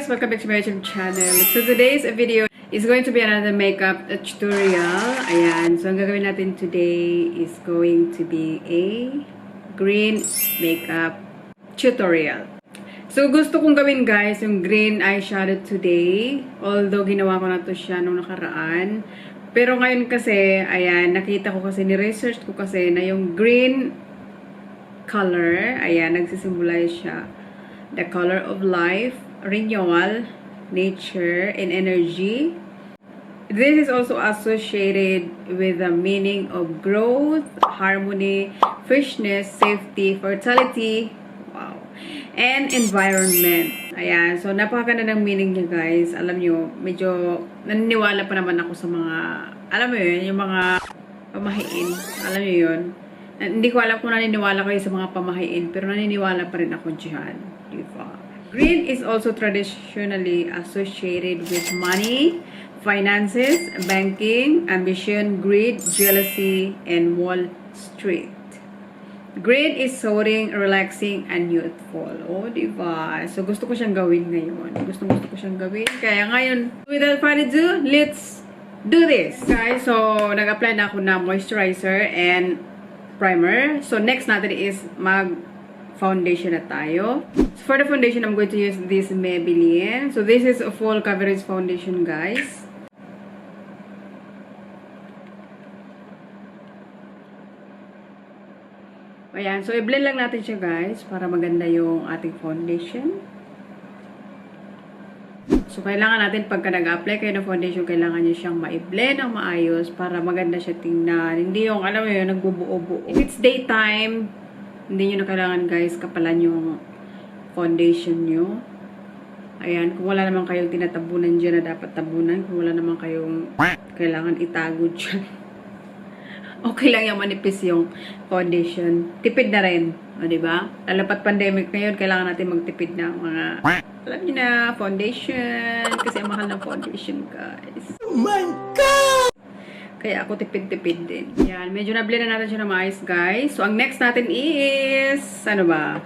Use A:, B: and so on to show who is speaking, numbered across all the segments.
A: guys, welcome back to my YouTube channel. So today's video is going to be another makeup tutorial. Ayan, so ang gagawin natin today is going to be a green makeup tutorial. So gusto kong gawin guys yung green eyeshadow today. Although ginawa ko na to siya nung nakaraan. Pero ngayon kasi, ayan, nakita ko kasi, ni-research ko kasi na yung green color, ayan, nagsisimbolize siya. The color of life, renewal, nature, and energy. This is also associated with the meaning of growth, harmony, freshness, safety, fertility, wow, and environment. Ayan, so napakaganda ng meaning niya guys. Alam nyo, medyo naniniwala pa naman ako sa mga, alam mo yun, yung mga pamahiin. Alam nyo yun? Hindi ko alam kung naniniwala kayo sa mga pamahiin, pero naniniwala pa rin ako dyan. Diba? Green is also traditionally associated with money, finances, banking, ambition, greed, jealousy, and Wall Street. Green is soothing, relaxing, and youthful. Oh, diba? So, gusto ko siyang gawin ngayon. Gusto ko siyang gawin. Kaya ngayon, without further ado, let's do this. Guys, so, nag-apply na ako na moisturizer and primer. So, next natin is foundation na tayo. So, for the foundation, I'm going to use this Maybelline. So, this is a full coverage foundation, guys. Ayan. So, i-blend lang natin siya, guys, para maganda yung ating foundation. So, kailangan natin, pagka nag-apply kayo ng foundation, kailangan nyo siyang ma-blend ng maayos para maganda siya tingnan. Hindi yung, alam mo yun, nagbubuo-buo. If it's daytime, hindi nyo na kailangan guys kapalan yung foundation nyo. Ayan, kung wala naman kayong tinatabunan dyan na dapat tabunan, kung wala naman kayong kailangan itago dyan, okay lang yung manipis yung foundation. Tipid na rin, o diba? Lalapat pandemic ngayon, kailangan natin magtipid na mga, alam nyo na, foundation. Kasi ang mahal ng foundation guys. Oh my God! Kaya ako tipid-tipid din. Yan. Medyo na-blend na natin siya na maayos, guys. So, ang next natin is, ano ba?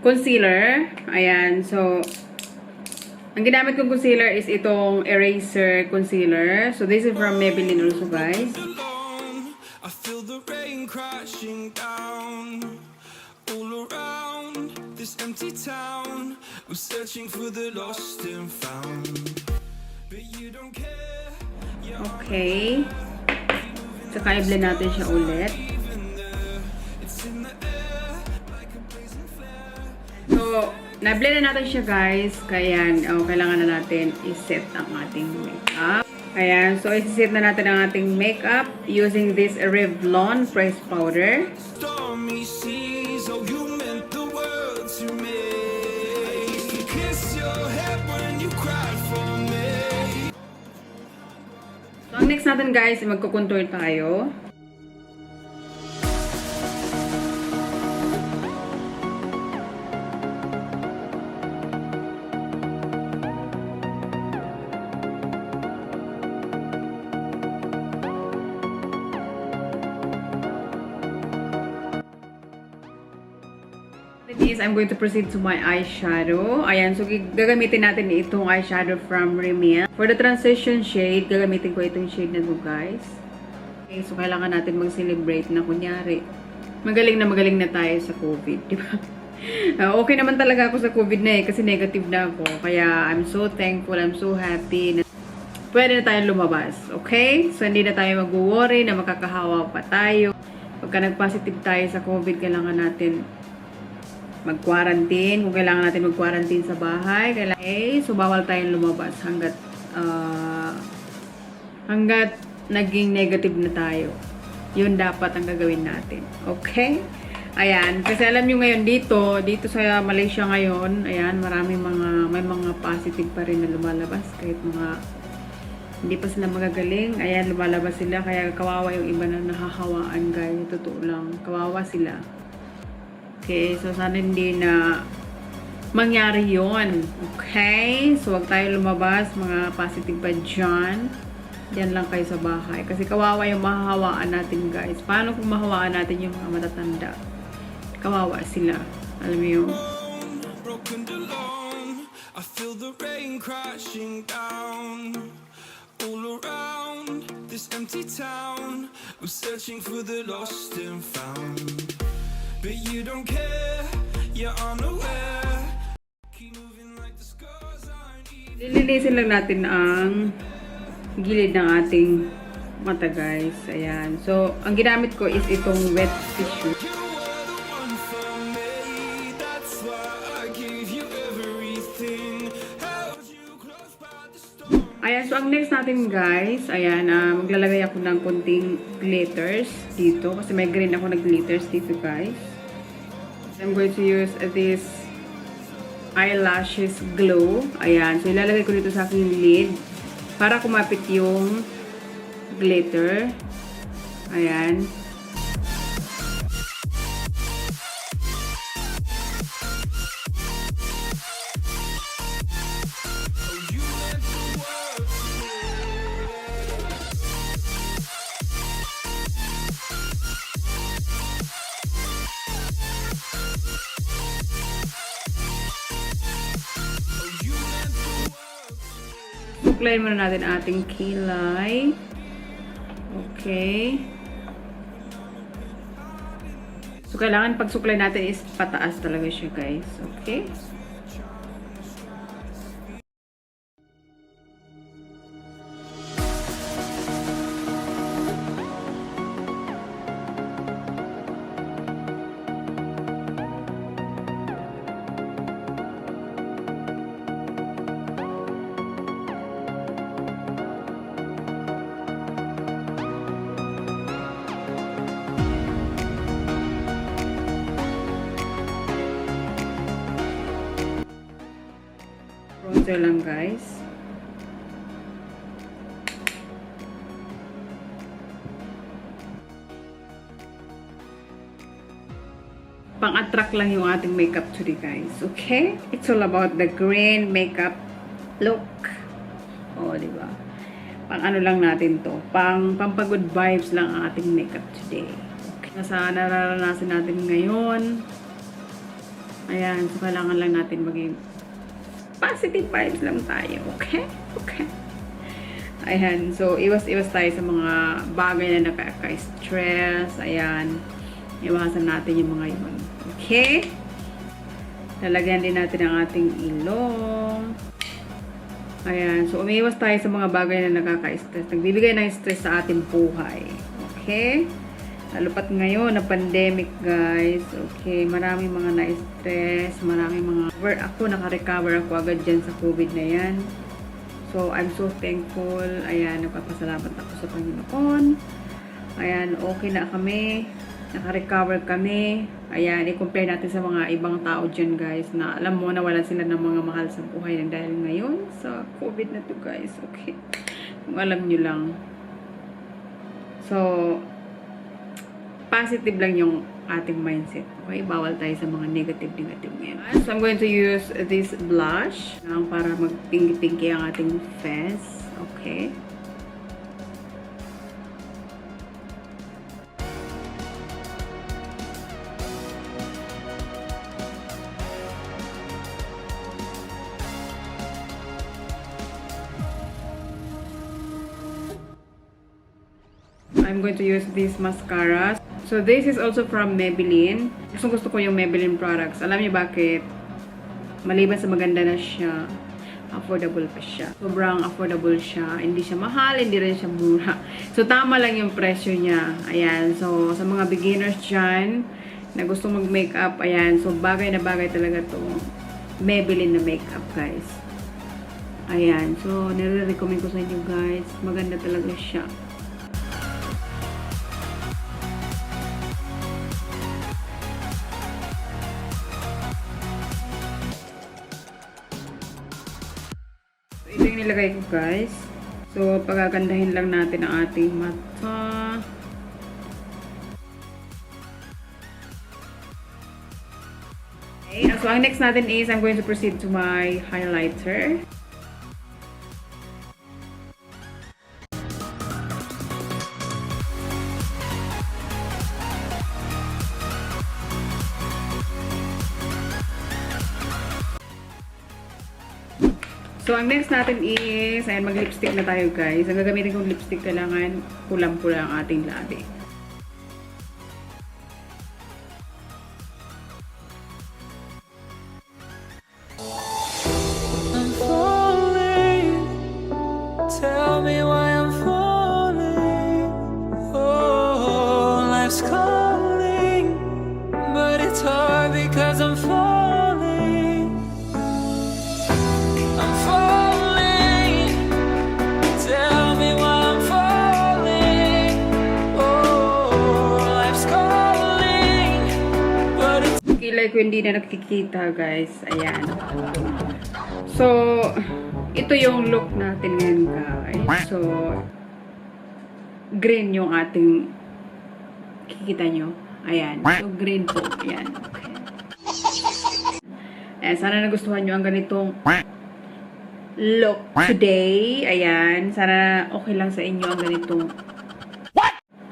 A: Concealer. Ayan. So, ang ginamit kong concealer is itong eraser concealer. So, this is from Maybelline also, guys.
B: I feel the rain crashing down all around this empty town. I'm searching for the lost and found. But you don't care.
A: Okay. Saka i-blend natin siya ulit. So, na-blend na natin siya guys. Kaya, kailangan na natin i-set ang ating makeup. Ayan, so i-set na natin ang ating makeup using this Revlon pressed powder.
B: Stormy seas, oh you meant the world to me. I used to kiss your head when you cried for me.
A: So, ang next natin guys, magko-contour tayo. I'm going to proceed to my eyeshadow. Ayan, so gagamitin natin itong eyeshadow from Rimmel. For the transition shade, gagamitin ko itong shade na to, guys. Okay, so kailangan natin mag-celebrate na kunyari. Magaling na tayo sa COVID, di ba? Okay naman talaga ako sa COVID na kasi negative na ako. Kaya I'm so thankful, I'm so happy na pwede na tayong lumabas. Okay? So hindi na tayo mag-worry na makakahawa pa tayo. Pagka nag-positive tayo sa COVID, kailangan natin mag-quarantine. Kung kailangan natin mag-quarantine sa bahay, kailangan, so bawal tayong lumabas hanggat naging negative na tayo. Yun dapat ang gagawin natin. Okay? Ayan. Kasi alam nyo ngayon dito sa Malaysia ngayon, ayan, may mga positive pa rin na lumalabas. Kahit hindi pa sila magagaling. Ayan, lumalabas sila. Kaya kawawa yung iba na nahahawaan, guys. Totoo lang. Kawawa sila. Okay, so sana hindi na mangyari yon. Okay? So, wag tayo lumabas, mga positive pa dyan. Diyan lang kayo sa bahay. Kasi kawawa yung mahahawaan natin, guys. Paano kung mahawaan natin yung mga matatanda? Kawawa sila. Alam mo yun?
B: I feel the rain crashing down all around this empty town. I'm searching for the lost and found, but you don't care, you're unaware. Keep moving like the scars aren't even.
A: Lilinisin lang natin ang gilid ng ating mata, guys. Ayan. So, ang ginamit ko is itong wet tissue.
B: You were the one for me, that's why I gave you everything. Held you close by the storm.
A: Ayan. So, ang next natin, guys, ayan, maglalagay ako ng konting glitters dito. Kasi may green ako na glitters dito, guys. I'm going to use this eyelashes glow. Ayan. So, ilalagay ko dito sa aking lid para kumapit yung glitter. Ayan. Suklayin muna natin ating kilay. Okay. So, kailangan pag suklay natin is pataas talaga siya, guys. Okay. Bronzer lang, guys. Pang-attract lang yung ating makeup today, guys. Okay? It's all about the green makeup look. O, diba? Pang ano lang natin to. Pampag-good vibes lang ang ating makeup today. Okay. Nasa nararanasan natin ngayon. Ayan. So, kailangan lang natin maging positive vibes lang tayo. Okay? Okay. Ayan. So, iwas-iwas tayo sa mga bagay na nakaka-stress. Ayan. Iwasan natin yung mga yun. Okay? Lalagyan din natin ang ating ilong. Ayan. So, umiwas tayo sa mga bagay na nakaka-stress. Nagbibigay ng stress sa ating buhay. Okay? Lalo pat ngayon na pandemic, guys. Okay, maraming mga na-stress, maraming mga ako, naka-recover ako agad dyan sa COVID na yan. So, I'm so thankful. Ayan, nagpapasalamat ako sa Panginoon. Ayan, okay na kami. Naka-recover kami. Ayan, i-compare natin sa mga ibang tao dyan, guys, na alam mo na wala sila ng mga mahal sa buhay ng dahil ngayon sa COVID na to, guys. Okay. Kung alam nyo lang. So, positive lang yung ating mindset. Okay? Bawal tayo sa mga negative ngayon. So, I'm going to use this blush para mag-pinky-pinky ang ating face. Okay? I'm going to use this mascara. So, this is also from Maybelline. Gusto ko yung Maybelline products. Alam niyo bakit? Maliban sa maganda na siya, affordable pa siya. Sobrang affordable siya. Hindi siya mahal, hindi rin siya mura. So, tama lang yung presyo niya. Ayan. So, sa mga beginners dyan, na gusto mag-makeup, ayan. So, bagay na bagay talaga to Maybelline na makeup, guys. Ayan. So, nire-recommend ko sa inyo, guys. Maganda talaga siya. Ito yung nilagay ko, guys. So, pagagandahin lang natin ang ating mata. Okay. So, ang next natin is, I'm going to proceed to my highlighter. So, ang next natin is, ayan, mag-lipstick na tayo, guys. Ang gagamitin kong lipstick, kailangan pulang-pula ang ating labi.
B: I'm falling. Tell me why I'm falling. Oh, life's calling, but it's hard because I'm falling. I'm falling. Tell me why I'm falling. Oh, life's calling, but it's
A: Kilay ko hindi na nakikita, guys. Ayan. So, ito yung look natin ngayon, guys. So, green yung ating kikita nyo. Ayan. So, green po. Ayan. Okay. Ayan. Sana nagustuhan nyo ang ganitong look today. Ayan. Sana okay lang sa inyo ang ganitong.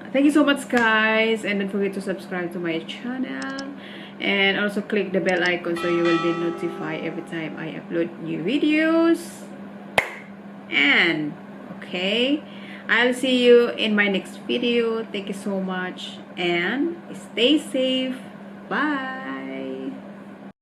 A: Thank you so much, guys. And don't forget to subscribe to my channel. And also click the bell icon so you will be notified every time I upload new videos. And, okay, I'll see you in my next video. Thank you so much. And stay safe. Bye.